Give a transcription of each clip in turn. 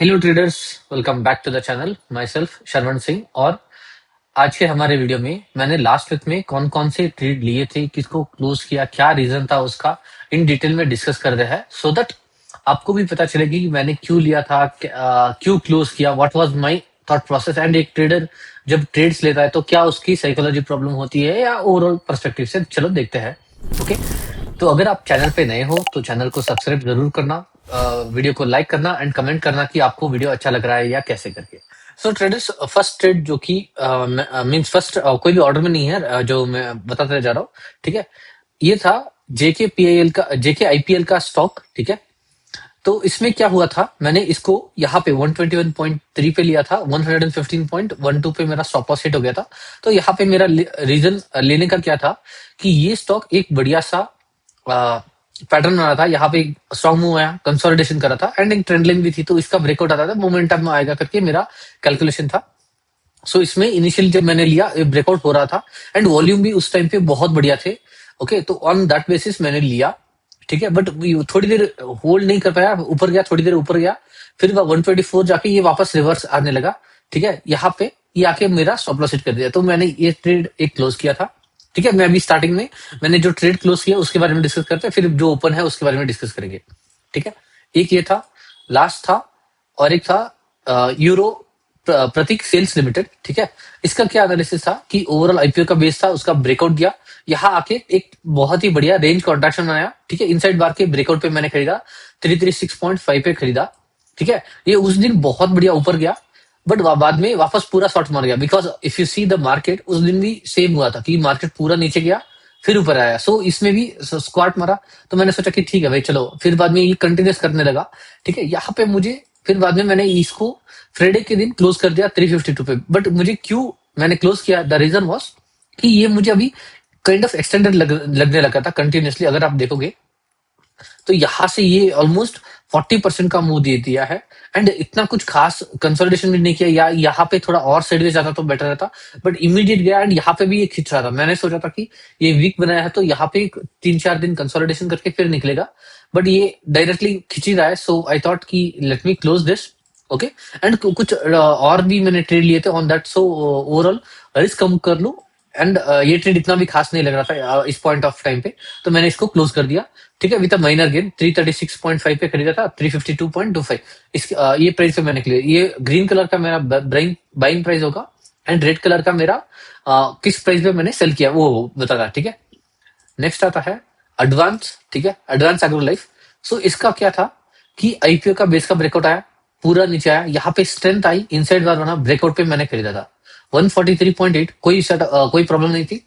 Hello traders, welcome back to the channel. Myself Sharvan Singh. और आज के हमारे वीडियो में मैंने लास्ट वीक में कौन कौन से ट्रेड लिए थे, किसको क्लोज किया, क्या रीजन था उसका, इन डिटेल में डिस्कस कर रहे हैं, सो दैट आपको भी पता चलेगी कि मैंने क्यों लिया था, क्यों क्लोज किया, what was my thought process. And एक ट्रेडर जब ट्रेड्स लेता है तो क्या उसकी साइकोलॉजी प्रॉब्लम होती है या ओवरऑल परस्पेक्टिव से, चलो देखते हैं। ओके, तो अगर आप चैनल पे नए हो तो चैनल को सब्सक्राइब जरूर करना, वीडियो को लाइक करना एंड कमेंट करना कि आपको वीडियो अच्छा लग रहा है या कैसे करके। सो ट्रेडर्स, फर्स्ट ट्रेड जो कि मींस फर्स्ट कोई भी ऑर्डर में नहीं है, जो मैं बताते जा रहा हूँ, ठीक है। ये था जेके आईपीएल का स्टॉक, ठीक है। तो इसमें क्या हुआ था, मैंने इसको यहाँ पे 121.3 पे लिया था, 115.12 पे मेरा स्टॉप लॉस हिट हो गया था। तो यहाँ पे मेरा रीजन लेने का क्या था कि ये स्टॉक एक बढ़िया सा पैटर्न बना था, यहाँ पे स्ट्रॉन्ग मूव आया, कंसोलिडेशन करा था एंड एक ट्रेंड लाइन भी थी, तो इसका ब्रेकआउट आता था, मोमेंटम में आएगा करके मेरा कैलकुलेशन था। सो इसमें इनिशियली जब मैंने लिया ब्रेकआउट हो रहा था एंड वॉल्यूम भी उस टाइम पे बहुत बढ़िया थे। ओके, तो ऑन दैट बेसिस मैंने लिया, ठीक है। बट थोड़ी देर होल्ड नहीं कर पाया, ऊपर गया, थोड़ी देर ऊपर गया, फिर 124 जाके ये वापस रिवर्स आने लगा, ठीक है। यहाँ पे ये आके मेरा स्टॉप लॉस हिट कर दिया, तो मैंने ये ट्रेड एक क्लोज किया था, ठीक है। मैं अभी स्टार्टिंग में मैंने जो ट्रेड क्लोज किया उसके बारे में डिस्कस करते हैं, फिर जो ओपन है उसके बारे में डिस्कस करेंगे, ठीक है। एक ये था, लास्ट था, और एक था यूरो प्रतीक सेल्स लिमिटेड, ठीक है। इसका क्या एनालिसिस था कि ओवरऑल आईपीओ का बेस था, उसका ब्रेकआउट गया, यहाँ आके एक बहुत ही बढ़िया रेंज कॉन्ट्रैक्शन बनाया, ठीक है। इनसाइड बार के ब्रेकआउट पे मैंने खरीदा, 336.5 पे खरीदा, ठीक है। ये उस दिन बहुत बढ़िया ऊपर गया, बट बाद में वापस पूरा शॉर्ट मार गया, because if you see the market, उस दिन भी सेम हुआ था कि मार्केट पूरा नीचे गया फिर ऊपर आया। सो इसमें भी स्क्वाट मारा, तो मैंने सोचा कि ठीक है भाई चलो, फिर बाद में ये कंटिन्यूस करने लगा, ठीक है। यहाँ पे मुझे फिर बाद में मैंने इसको फ्राइडे के दिन क्लोज कर दिया 352 पे। बट मुझे क्यों मैंने क्लोज किया, द रीजन वॉज कि ये मुझे अभी काइंड ऑफ एक्सटेंडेड लगने लगा था कंटिन्यूसली। अगर आप देखोगे तो यहाँ से ये ऑलमोस्ट 40% का मूव दे दिया है एंड इतना कुछ खास कंसोलिडेशन भी नहीं किया, या यहाँ पे थोड़ा और साइडवेज जाता तो बेटर रहता, बट इमीडिएट गया एंड यहाँ पे भी ये खिंच रहा था। मैंने सोचा था कि ये वीक बनाया है तो यहाँ पे 3-4 दिन कंसोलिडेशन करके फिर निकलेगा, बट ये डायरेक्टली खिंच ही रहा है। सो आई थॉट कि let me close this, okay. And कुछ और भी मैंने ट्रेड लिए थे on that, so overall risk कम कर लूं। एंड ये ट्रेड इतना भी खास नहीं लग रहा था इस पॉइंट ऑफ टाइम पे, तो मैंने इसको क्लोज कर दिया, ठीक है। विद अ माइनर गेन, 336.5 पे खरीदा था, 352.25 इस ये प्राइस पे मैंने क्लियर। ये ग्रीन कलर का मेरा बाइंग प्राइस होगा एंड रेड कलर का मेरा किस प्राइस पे मैंने सेल किया वो बता रहा, ठीक है। नेक्स्ट आता है एडवांस, ठीक है, एडवांस एग्रो लाइफ। सो इसका क्या था कि आईपीओ का बेस का ब्रेकआउट आया, पूरा नीचे आया, यहाँ पे स्ट्रेंथ आई, इनसाइड बार बना, ब्रेकआउट पे मैंने खरीदा था 143.8, कोई प्रॉब्लम नहीं थी।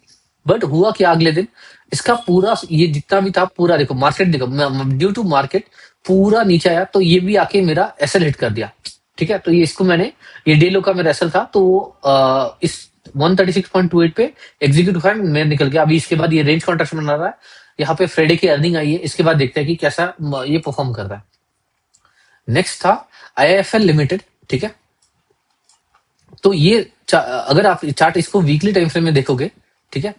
बट हुआ क्या, अगले दिन इसका पूरा ये जितना भी था पूरा, देखो मार्केट, देखो ड्यू टू मार्केट पूरा नीचे आया, तो ये भी आके मेरा एसएल हिट कर दिया, ठीक है। तो ये इसको मैंने, ये डे लो का मेरा एसएल था, तो इस 136.28 पे एग्जीक्यूट हुआ, मैं निकल गया। अभी इसके बाद ये रेंज कॉन्ट्रैक्शन बना रहा है, यहाँ पे फ्राइडे की अर्निंग आई है, इसके बाद देखते हैं कि कैसा ये परफॉर्म कर रहा है। नेक्स्ट था आईआईएफएल लिमिटेड, ठीक है। तो ये अगर आप चार्ट इसको वीकली टाइम फ्रेम में देखोगे, ठीक है,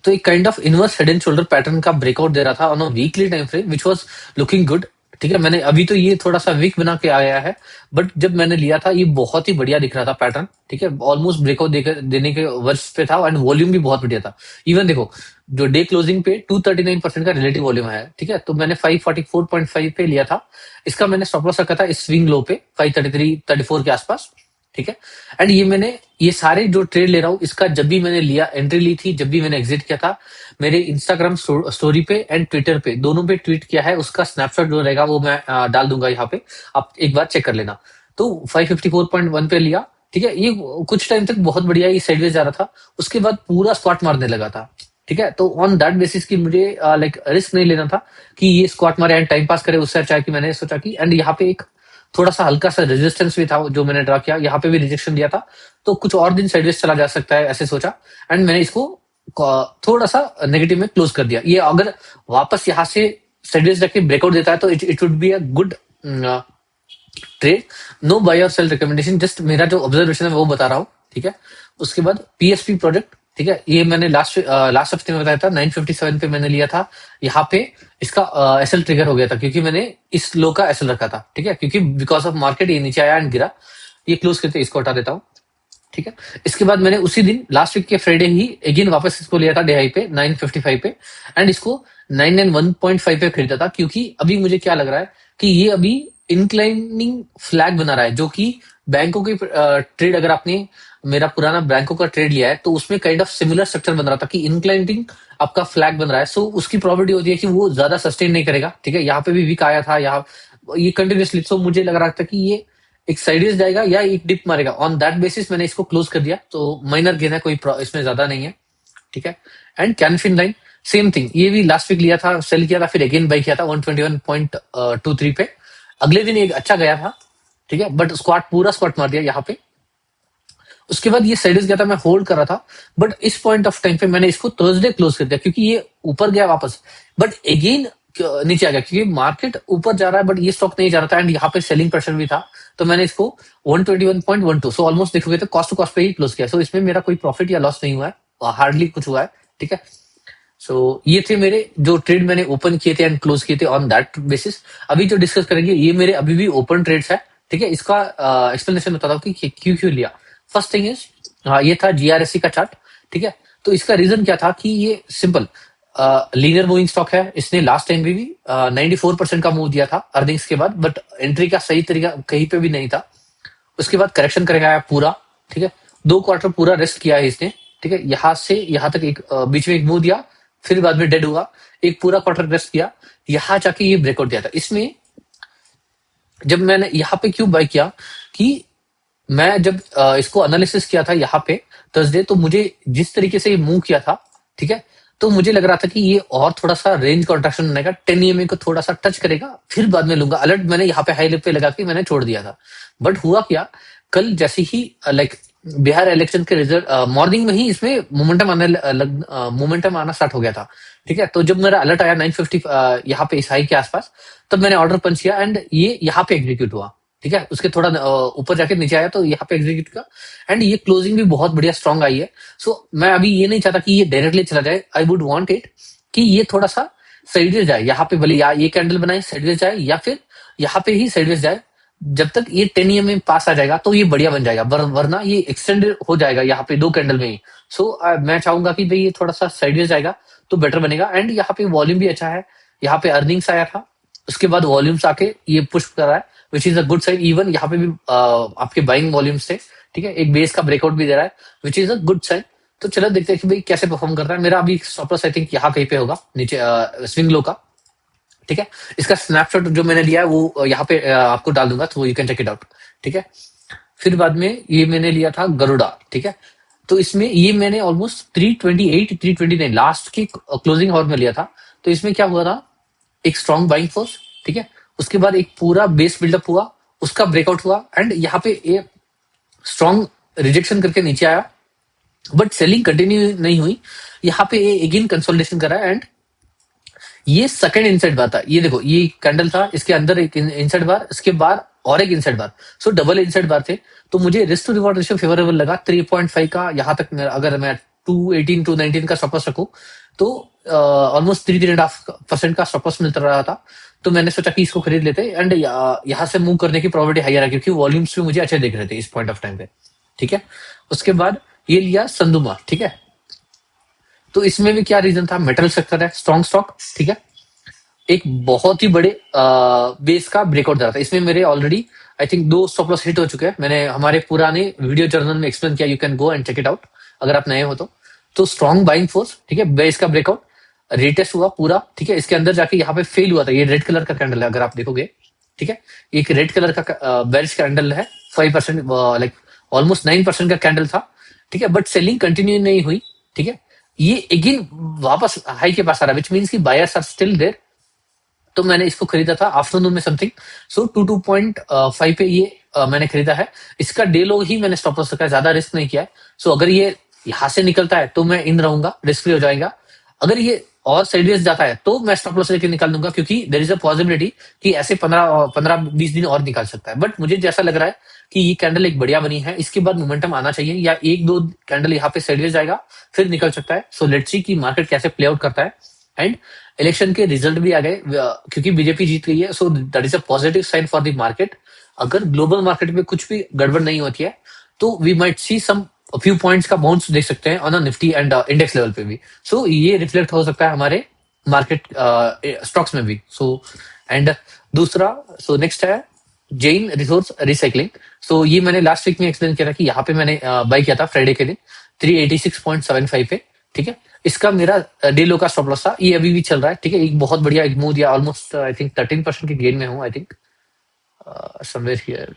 तो एक kind of inverse head and shoulder pattern का ब्रेकआउट दे रहा था on a weekly time frame, which was looking good, ठीक है। मैंने अभी तो ये थोड़ा सा वीक बना के आया है, बट जब मैंने लिया था ये बहुत ही बढ़िया दिख रहा था पैटर्न, ठीक है। ऑलमोस्ट ब्रेकआउट देने के वर्ष पे था एंड वॉल्यूम भी बहुत बढ़िया था। इवन देखो जो डे क्लोजिंग पे 239% का रिलेटिव वॉल्यूम है, ठीक है। तो मैंने 544.5 पे लिया था, इसका मैंने स्टॉप लॉस रखा था इस स्विंग लो पे 533-34 के आसपास, ठीक है। एंड ये मैंने ये सारे जो ट्रेड ले रहा हूँ, इसका जब भी मैंने लिया, एंट्री ली थी, जब भी मैंने एग्जिट किया था, मेरे इंस्टाग्राम स्टोरी पे एंड ट्विटर पे, दोनों पे ट्वीट किया है, उसका स्नैपशॉट जो रहेगा वो मैं डाल दूंगा यहाँ पे, आप एक बार चेक कर लेना। तो 554.1 पे लिया, ठीक है। ये कुछ टाइम तक बहुत बढ़िया ये साइडवेज जा रहा था, उसके बाद पूरा स्क्वाट मारने लगा था, ठीक है। तो ऑन दैट बेसिस की मुझे लाइक रिस्क नहीं लेना था कि ये स्क्वाट मारे एंड टाइम पास करे, उससे अच्छा है कि मैंने सोचा कि, एंड यहाँ पे एक थोड़ा सा हल्का सा रेजिस्टेंस भी था जो मैंने ड्रा किया, यहाँ पे भी रिजेक्शन दिया था, तो कुछ और दिन साइडवेज चला जा सकता है ऐसे सोचा, एंड मैंने इसको थोड़ा सा नेगेटिव में क्लोज कर दिया। ये अगर वापस यहाँ से साइडवेज जाके ब्रेकआउट देता है तो it would be a good trade. No buy और सेल रिकमेंडेशन, जस्ट मेरा जो ऑब्जर्वेशन है वो बता रहा हूँ, ठीक है। उसके बाद पीएसपी प्रोजेक्ट, ठीक है, ये मैंने लास्ट हफ्ते में बताया था 957 पे मैंने लिया था। यहाँ पे इसका एसएल ट्रिगर हो गया था क्योंकि मैंने इस लो का एसएल रखा था। ठीक है, क्योंकि बिकॉज ऑफ मार्केट ये नीचे आया एंड गिरा, ये क्लोज करते इसको हटा देता हूँ। ठीक है, इसके बाद मैंने उसी दिन लास्ट वीक के फ्राइडे ही अगेन वापस इसको लिया था डे हाई पे 955 पे, एंड इसको 991.5 पे खरीदा था क्योंकि अभी मुझे क्या लग रहा है कि ये अभी इंक्लाइनिंग फ्लैग बना रहा है, जो कि बैंकों की ट्रेड, अगर आपने मेरा पुराना बैंकों का ट्रेड लिया है तो उसमें काइंड ऑफ सिमिलर स्ट्रक्चर बन रहा था कि इंक्लाइनिंग आपका फ्लैग बन रहा है। सो उसकी प्रॉपर्टी होती है कि वो ज्यादा सस्टेन नहीं करेगा। ठीक है, यहाँ पे भी वीक आया था, यहाँ ये कंटिन्यूसली, सो मुझे लग रहा था कि ये एक साइडवेज जाएगा या एक डिप मारेगा। ऑन दैट बेसिस मैंने इसको क्लोज कर दिया, तो माइनर गेन है, कोई इसमें ज्यादा नहीं है। ठीक है, and Canfin line same thing, ये भी लास्ट वीक लिया था, सेल किया था, फिर अगेन बाई किया था 121.23 पे। अगले दिन एक अच्छा गया था, ठीक है, बट पूरा स्क्वाट मार दिया यहाँ पे। उसके बाद ये साइडवेज गया था, मैं होल्ड कर रहा था, बट इस पॉइंट ऑफ टाइम पे मैंने इसको थर्सडे क्लोज कर दिया क्योंकि ये ऊपर गया वापस, बट अगेन नीचे आ गया क्योंकि मार्केट ऊपर जा रहा है बट ये स्टॉक नहीं जा रहा था, एंड यहाँ पे सेलिंग प्रेशर भी था। तो मैंने इसको 121.12, सो ऑलमोस्ट देखोगे तो कॉस्ट टू कॉस्ट पे ही क्लोज किया। सो इसमें मेरा कोई प्रॉफिट या लॉस नहीं हुआ है, हार्डली कुछ हुआ है। ठीक है, सो ये थे मेरे जो ट्रेड मैंने ओपन किए थे एंड क्लोज किए थे ऑन दैट बेसिस। अभी जो डिस्कस करेंगे ये मेरे अभी भी ओपन ट्रेड्स है। ठीक है, इसका एक्सप्लेनेशन बताता हूँ कि क्यों क्यों लिया। फर्स्ट थिंग इज, ये था जीआरएससी का चार्ट। ठीक है, तो इसका रीजन क्या था कि ये सिंपल लीनियर मूविंग स्टॉक है। इसने लास्ट टाइम भी 94% का मूव दिया था अर्निंग्स के बाद, बट एंट्री का सही तरीका कहीं पे भी नहीं था। उसके बाद करेक्शन करेगा पूरा। ठीक है, 2 क्वार्टर पूरा रेस्ट किया है इसने। ठीक है, यहां से यहां तक एक बीच में एक मूव दिया, फिर बाद में डेड हुआ, एक पूरा क्वार्टर रेस्ट किया, यहां जाके ये ब्रेकआउट दिया था। इसमें जब मैंने यहाँ पे क्यों बाय किया कि मैं जब इसको एनालिसिस किया था यहाँ पे थर्सडे, तो मुझे जिस तरीके से ये मूव किया था, ठीक है, तो मुझे लग रहा था कि ये और थोड़ा सा रेंज कॉन्ट्रैक्शन बनेगा, 10 EMA को थोड़ा सा टच करेगा, फिर बाद में लूंगा अलर्ट। मैंने यहाँ पे हाई लेवल पे लगा के मैंने छोड़ दिया था, बट हुआ क्या, कल जैसे ही लाइक बिहार इलेक्शन के रिजल्ट मॉर्निंग में ही इसमें मोमेंटम आना स्टार्ट हो गया था। ठीक है, तो जब मेरा अलर्ट आया 950 यहाँ पे इस हाई के आसपास, तब मैंने ऑर्डर पंच किया एंड ये यहाँ पे एग्जीक्यूट हुआ। ठीक है, उसके थोड़ा ऊपर जाके नीचे आया तो यहाँ पे एग्जीक्यूट का, एंड ये क्लोजिंग भी बहुत बढ़िया स्ट्रांग आई है। सो मैं अभी ये नहीं चाहता कि ये डायरेक्टली चला जाए, आई वुड वांट इट कि ये थोड़ा सा साइडवेज जाए, यहाँ पे भले या ये कैंडल बनाए साइडवेज जाए या फिर यहाँ पे ही साइडवेज जाए। जब तक ये 10 EMA पास आ जाएगा तो ये बढ़िया बन जाएगा, वरना ये एक्सटेंड हो जाएगा यहाँ पे 2 कैंडल में ही। सो मैं चाहूंगा कि भाई ये थोड़ा सा साइडवेज जाएगा तो बेटर बनेगा, एंड यहाँ पे वॉल्यूम भी अच्छा है, यहाँ पे अर्निंग्स आया था, उसके बाद वॉल्यूम्स आके ये पुश कर रहा है, which is a good sign. Even यहाँ पे भी आपके बाइंग वॉल्यूम्स थे। ठीक है, एक बेस का ब्रेकआउट भी दे रहा है, which is a good sign. तो चलो देखते हैं कि भाई कैसे परफॉर्म करता है। मेरा अभी स्टॉप लॉस आई थिंक यहाँ कहीं पे होगा, नीचे स्विंग लो का। ठीक है, इसका स्नैपशॉट जो मैंने लिया है वो यहाँ पे आपको डाल दूंगा, तो you can check it out. ठीक है, फिर बाद में ये मैंने लिया था गरुड़ा। ठीक है, तो इसमें ये मैंने ऑलमोस्ट 328 329 लास्ट की क्लोजिंग आवर में लिया था। तो इसमें क्या हुआ था, एक स्ट्रॉन्ग बाइंग फोर्स। ठीक है, उसके बाद एक पूरा बेस बिल्डअप हुआ, उसका ब्रेकआउट हुआ, एंड यहाँ पे एक स्ट्रॉन्ग रिजेक्शन करके नीचे आया, बट सेलिंग कंटिन्यू नहीं हुई। यहाँ पे अगेन कंसोलिडेशन करा है, एंड ये सेकंड इनसाइड बार था। ये देखो, ये कैंडल था, इसके अंदर एक इनसाइड बार, इसके बार और एक inside bar, so double inside bar थे। तो मुझे risk to reward ratio favourable लगा 3.5 का। यहाँ तक अगर मैं 218 219 का स्टॉप लॉस रखूं तो ऑलमोस्ट 3.5% का स्टॉप लॉस मिलता रहा था। तो मैंने सोचा कि इसको खरीद लेते, एंड यहाँ से मूव करने की प्रोबेबिलिटी हायर है क्योंकि वॉल्यूम्स भी मुझे अच्छे दिख रहे थे इस पॉइंट ऑफ टाइम पे। ठीक है, उसके बाद ये लिया संदुमा। ठीक है, तो इसमें भी क्या रीजन था, मेटल सेक्टर है, स्ट्रॉन्ग स्टॉक। ठीक है, एक बहुत ही बड़े बेस का ब्रेकआउट दे रहा था। इसमें मेरे already I think 2 stop loss hit हो चुके हैं। मैंने हमारे पुराने वीडियो जर्नल में एक्सप्लेन किया, you can go and check it out अगर आप नए हो तो स्ट्रॉन्ग बाइंग फोर्स। ठीक है, बेस का ब्रेकआउट रिटेस्ट हुआ पूरा। ठीक है, इसके अंदर जाके यहाँ पे फेल हुआ था। ये रेड कलर का कैंडल है अगर आप देखोगे। ठीक है, एक रेड कलर का बेरिश कैंडल है, 5% लाइक ऑलमोस्ट 9% का कैंडल था। ठीक है, बट सेलिंग कंटिन्यू नहीं हुई। ठीक है, ये अगेन वापस हाई के पास आ रहा है, विच मीन्स की बायर्स आर स्टिल देयर। तो मैंने इसको खरीदा था आफ्टरनून में समथिंग, सो 22.5 पे ये मैंने खरीदा है। इसका डे लो ही मैंने स्टॉप लॉस रखा है, ज्यादा रिस्क नहीं किया है। सो अगर ये यहां से निकलता है तो मैं इन रहूंगा, रिस्क फ्री हो जाएगा। अगर ये और साइडवेज जाता है तो मैं स्टॉप लॉस लेके निकाल दूंगा, क्योंकि देयर इज अ पॉसिबिलिटी कि ऐसे 15-20 दिन और निकाल सकता है। बट मुझे जैसा लग रहा है कि ये कैंडल एक बढ़िया बनी है, इसके बाद मोमेंटम आना चाहिए, या एक दो कैंडल यहाँ पे साइडवेज जाएगा फिर निकल सकता है। सो लेट्स सी कि मार्केट कैसे प्ले आउट करता है। एंड इलेक्शन के रिजल्ट भी आ गए, क्योंकि बीजेपी जीत गई है, so that is a positive sign for the market. अगर ग्लोबल मार्केट में कुछ भी गड़बड़ नहीं होती है तो we might see some few points का बाउंस देख सकते हैं on Nifty and index level पे भी। सो ये रिफ्लेक्ट हो सकता है हमारे मार्केट स्टॉक्स में भी। सो एंड दूसरा, सो नेक्स्ट है जैन रिसोर्स रिसाइकलिंग। सो ये मैंने लास्ट वीक में एक्सप्लेन किया था कि यहाँ पे मैंने बाई किया था फ्राइडे के दिन 386.75 पे। ठीक है, इसका मेरा डे लो का स्टॉप लॉस था, ये अभी भी चल रहा है। ठीक है, एक बहुत बढ़िया एक मूव दिया, ऑलमोस्ट आई थिंक 13% के गेन में हूँ, आई थिंक समवेयर हियर।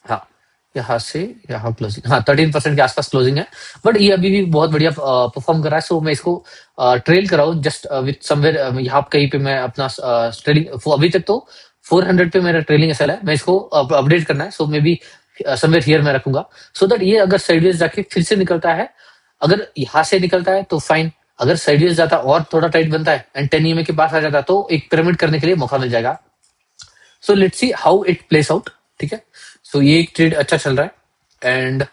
हाँ, यहाँ से यहाँ क्लोजिंग, हाँ 13% के आसपास क्लोजिंग है। बट ये अभी भी बहुत बढ़िया परफॉर्म कर रहा है। सो मैं इसको ट्रेल कर रहा हूँ जस्ट विथ समवेयर यहाँ कहीं पे मैं अपना ट्रेलिंग, अभी तक तो 400 पे मेरा ट्रेलिंग एसएल है, मैं इसको अपडेट करना है। सो मे बी समवेयर हियर मैं रखूंगा, सो दैट ये अगर साइडवेज जाके फिर से निकलता है, अगर यहाँ से निकलता है तो फाइन, अगर साइडवेज जाता है और थोड़ा टाइट बनता है एंड 10 EMA के पास आ जाता है तो एक पिरामिड करने के लिए मौका मिल जाएगा। So let's see how it place out. ठीक है, सो ये एक ट्रेड अच्छा चल रहा है। एंड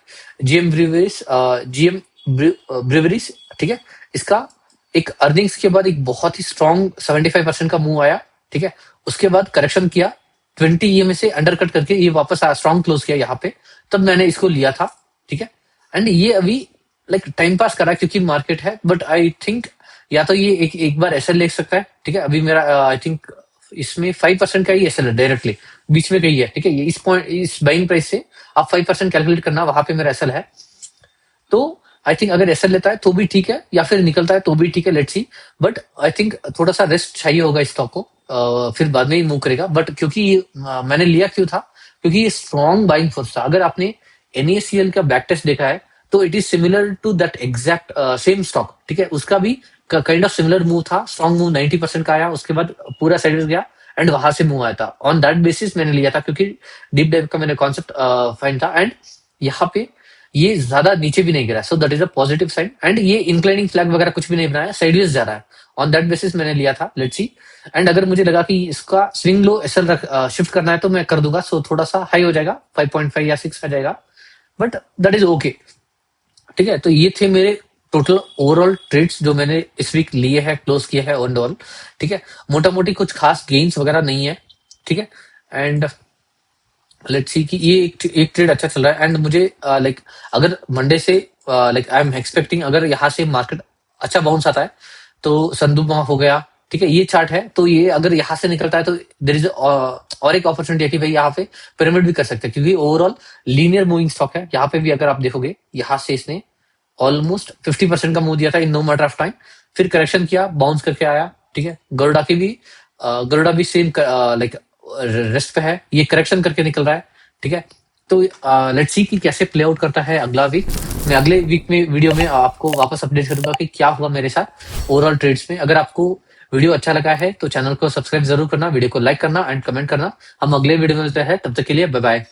जीएम ब्रीवरीज, जीएम ब्रीवरीज, ठीक है, इसका एक अर्निंग्स के बाद एक बहुत ही स्ट्रॉन्ग 75% का मूव आया। ठीक है, उसके बाद करेक्शन किया 20 EMA से अंडर कट करके ये वापस स्ट्रॉन्ग क्लोज किया यहाँ पे, तब मैंने इसको लिया था। ठीक है, एंड ये अभी लाइक टाइम पास कर रहा है क्योंकि मार्केट है, बट आई थिंक या तो ये एक बार एसएल ले सकता है। ठीक है, अभी मेरा आई थिंक इसमें 5% का ही एसएल है डायरेक्टली, बीच में कहीं है। ठीक है, ये इस पॉइंट, इस बाइंग प्राइस से आप 5% कैलकुलेट करना, वहां पे मेरा एसएल है। तो आई थिंक अगर एसएल लेता है तो भी ठीक है, या फिर निकलता है तो भी ठीक है, let's see. But I think थोड़ा सा रेस्ट चाहिए होगा इस स्टॉक को, फिर बाद में ही मूव करेगा। बट क्योंकि ये मैंने लिया क्यों था, क्योंकि ये स्ट्रॉन्ग बाइंग फोर्स था। अगर आपने एनएसीएल का बैक टेस्ट देखा है तो it is similar to that exact same stock. ठीक है, उसका भी काइंड ऑफ सिमिलर मूव था, स्ट्रॉन्ग मूव 90% का आया, उसके बाद पूरा साइड गया एंड वहां से मूव आया था। ऑन दैट बेसिस मैंने लिया था, क्योंकि डीप डाइव का मैंने कॉन्सेप्ट फाइन था। एंड यहाँ पे ये ज्यादा नीचे भी नहीं गिरा, so that is a positive sign. And ये इंक्लाइनिंग फ्लैग वगैरह कुछ भी नहीं बनाया, साइडवेज जा रहा है, ऑन दैट बेसिस मैंने लिया था। Let's see. एंड अगर मुझे लगा कि इसका स्विंग लो एसएल शिफ्ट करना है तो मैं कर दूंगा, सो थोड़ा सा हाई हो जाएगा, 5.5 या 6 आ जाएगा, बट दैट इज ओके। ठीक है, तो ये थे मेरे टोटल ओवरऑल ट्रेड्स जो मैंने इस वीक लिए हैं, क्लोज किए हैं ऑन ऑल। ठीक है, मोटा मोटी कुछ खास गेन्स वगैरह नहीं है। ठीक है, एंड लेट्स सी कि ये एक ट्रेड अच्छा चल रहा है। एंड मुझे लाइक अगर मंडे से लाइक आई एम एक्सपेक्टिंग, अगर यहाँ से मार्केट अच्छा बाउंस आता है तो संदूक हो गया। ठीक है, ये चार्ट है, तो ये अगर यहाँ से निकलता है तो देर इज और एक अपॉर्चुनिटी है कि भाई यहाँ पे पिरामिड भी कर सकते हैं, क्योंकि ओवरऑल लीनियर मूविंग स्टॉक है। यहाँ पे भी अगर आप देखोगे, यहाँ से इसने ऑलमोस्ट 50% का मूव दिया था in no matter of time, फिर करेक्शन किया, बाउंस करके आया। ठीक है, गरुड़ा भी सेम लाइक रेस्ट पे है, ये करेक्शन करके निकल रहा है। ठीक है, तो लेट्स सी कि कैसे प्ले आउट करता है अगला वीक। मैं अगले वीक में वीडियो में आपको वापस अपडेट करूंगा कि क्या हुआ मेरे साथ ओवरऑल ट्रेड्स में। अगर आपको वीडियो अच्छा लगा है तो चैनल को सब्सक्राइब जरूर करना, वीडियो को लाइक करना एंड कमेंट करना। हम अगले वीडियो में मिलते हैं, तब तक के लिए बाय बाय।